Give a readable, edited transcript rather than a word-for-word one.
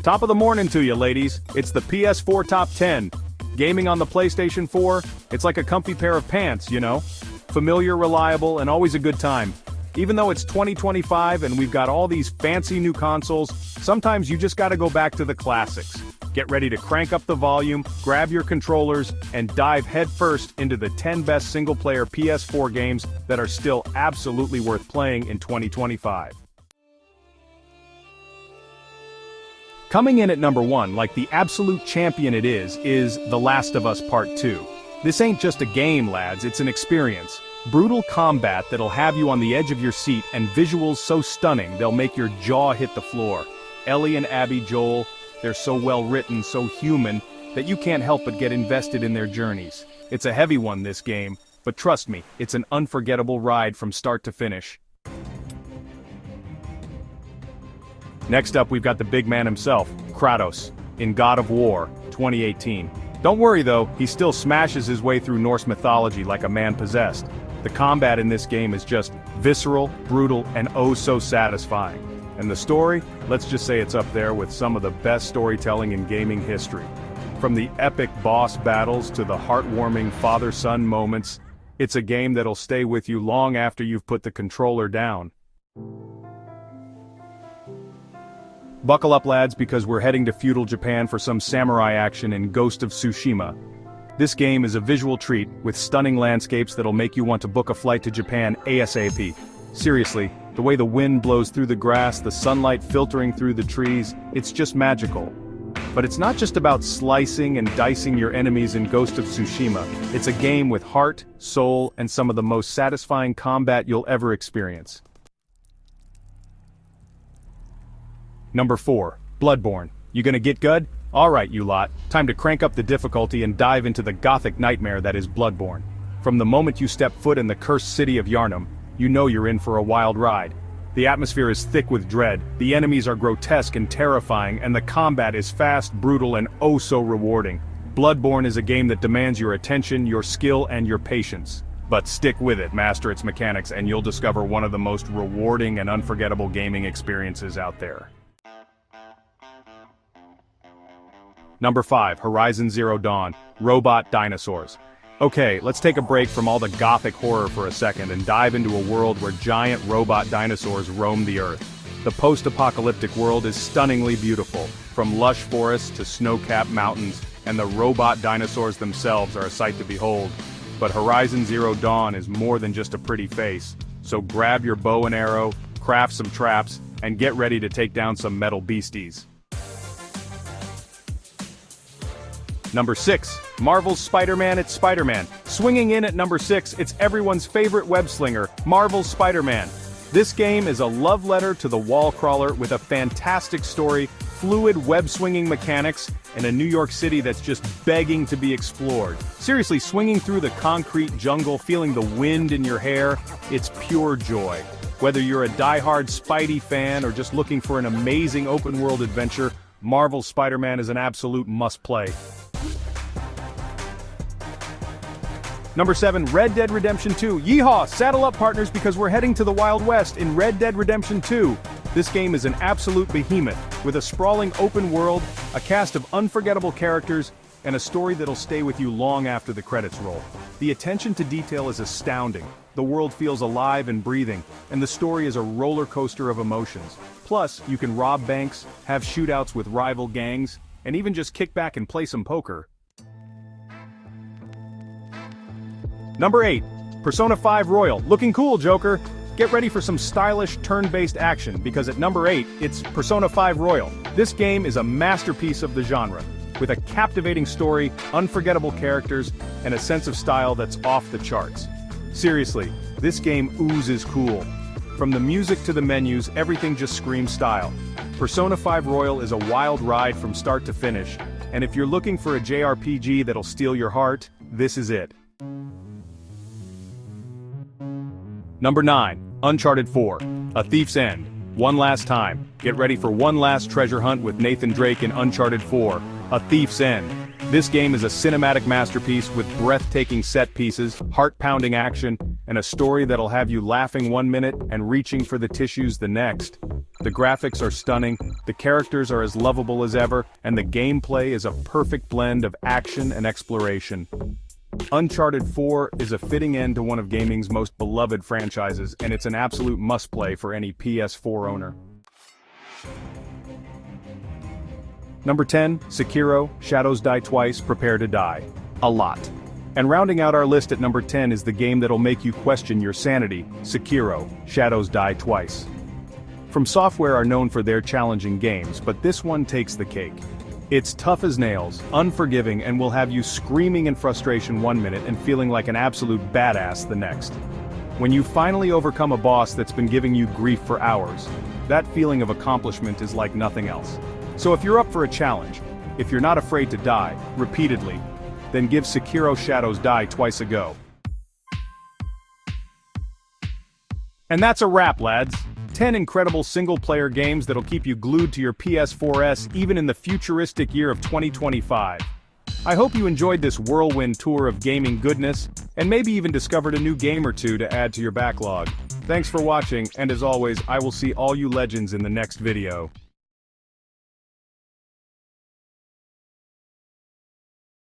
Top of the morning to you, ladies. It's the PS4 Top 10. Gaming on the PlayStation 4, it's like a comfy pair of pants, you know? Familiar, reliable, and always a good time. Even though it's 2025 and we've got all these fancy new consoles, sometimes you just gotta go back to the classics. Get ready to crank up the volume, grab your controllers, and dive headfirst into the 10 best single-player PS4 games that are still absolutely worth playing in 2025. Coming in at number 1, like the absolute champion it is The Last of Us Part 2. This ain't just a game, lads, it's an experience. Brutal combat that'll have you on the edge of your seat and visuals so stunning they'll make your jaw hit the floor. Ellie and Abby Joel, they're so well written, so human, that you can't help but get invested in their journeys. It's a heavy one, this game, but trust me, it's an unforgettable ride from start to finish. Next up, we've got the big man himself, Kratos, in God of War, 2018. Don't worry though, he still smashes his way through Norse mythology like a man possessed. The combat in this game is just visceral, brutal, and oh so satisfying. And the story? Let's just say it's up there with some of the best storytelling in gaming history. From the epic boss battles to the heartwarming father-son moments, it's a game that'll stay with you long after you've put the controller down. Buckle up, lads, because we're heading to feudal Japan for some samurai action in Ghost of Tsushima. This game is a visual treat, with stunning landscapes that'll make you want to book a flight to Japan ASAP. Seriously, the way the wind blows through the grass, the sunlight filtering through the trees, it's just magical. But it's not just about slicing and dicing your enemies in Ghost of Tsushima, it's a game with heart, soul, and some of the most satisfying combat you'll ever experience. Number 4, Bloodborne. You gonna get good? Alright, you lot, time to crank up the difficulty and dive into the gothic nightmare that is Bloodborne. From the moment you step foot in the cursed city of Yharnam, you know you're in for a wild ride. The atmosphere is thick with dread, the enemies are grotesque and terrifying, and the combat is fast, brutal, and oh so rewarding. Bloodborne is a game that demands your attention, your skill, and your patience. But stick with it, master its mechanics, and you'll discover one of the most rewarding and unforgettable gaming experiences out there. Number 5, Horizon Zero Dawn, Robot Dinosaurs. Okay, let's take a break from all the gothic horror for a second and dive into a world where giant robot dinosaurs roam the earth. The post-apocalyptic world is stunningly beautiful, from lush forests to snow-capped mountains, and the robot dinosaurs themselves are a sight to behold. But Horizon Zero Dawn is more than just a pretty face, so grab your bow and arrow, craft some traps, and get ready to take down some metal beasties. Number 6, Marvel's Spider-Man It's Spider-Man. Swinging in at number 6, it's everyone's favorite web-slinger, Marvel's Spider-Man. This game is a love letter to the wall crawler with a fantastic story, fluid web-swinging mechanics, and a New York City that's just begging to be explored. Seriously, swinging through the concrete jungle, feeling the wind in your hair, it's pure joy. Whether you're a die-hard Spidey fan or just looking for an amazing open-world adventure, Marvel's Spider-Man is an absolute must-play. Number 7, Red Dead Redemption 2. Yeehaw! Saddle up, partners, because we're heading to the Wild West in Red Dead Redemption 2. This game is an absolute behemoth, with a sprawling open world, a cast of unforgettable characters, and a story that'll stay with you long after the credits roll. The attention to detail is astounding, the world feels alive and breathing, and the story is a roller coaster of emotions. Plus, you can rob banks, have shootouts with rival gangs, and even just kick back and play some poker. Number 8, Persona 5 Royal. Looking cool, Joker. Get ready for some stylish turn-based action, because at number 8, it's Persona 5 Royal. This game is a masterpiece of the genre, with a captivating story, unforgettable characters, and a sense of style that's off the charts. Seriously, this game oozes cool. From the music to the menus, everything just screams style. Persona 5 Royal is a wild ride from start to finish, and if you're looking for a JRPG that'll steal your heart, this is it. Number 9, Uncharted 4, A Thief's End. One last time, get ready for one last treasure hunt with Nathan Drake in Uncharted 4, A Thief's End. This game is a cinematic masterpiece with breathtaking set pieces, heart-pounding action, and a story that'll have you laughing one minute and reaching for the tissues the next. The graphics are stunning, the characters are as lovable as ever, and the gameplay is a perfect blend of action and exploration. Uncharted 4 is a fitting end to one of gaming's most beloved franchises, and it's an absolute must-play for any PS4 owner. Number 10, Sekiro, Shadows Die Twice, Prepare to Die. A lot. And rounding out our list at number 10 is the game that'll make you question your sanity, Sekiro, Shadows Die Twice. From Software are known for their challenging games, but this one takes the cake. It's tough as nails, unforgiving, and will have you screaming in frustration one minute and feeling like an absolute badass the next. When you finally overcome a boss that's been giving you grief for hours, that feeling of accomplishment is like nothing else. So if you're up for a challenge, if you're not afraid to die, repeatedly, then give Sekiro Shadows Die Twice a go. And that's a wrap, lads. 10 incredible single-player games that'll keep you glued to your PS4s even in the futuristic year of 2025. I hope you enjoyed this whirlwind tour of gaming goodness, and maybe even discovered a new game or two to add to your backlog. Thanks for watching, and as always, I will see all you legends in the next video.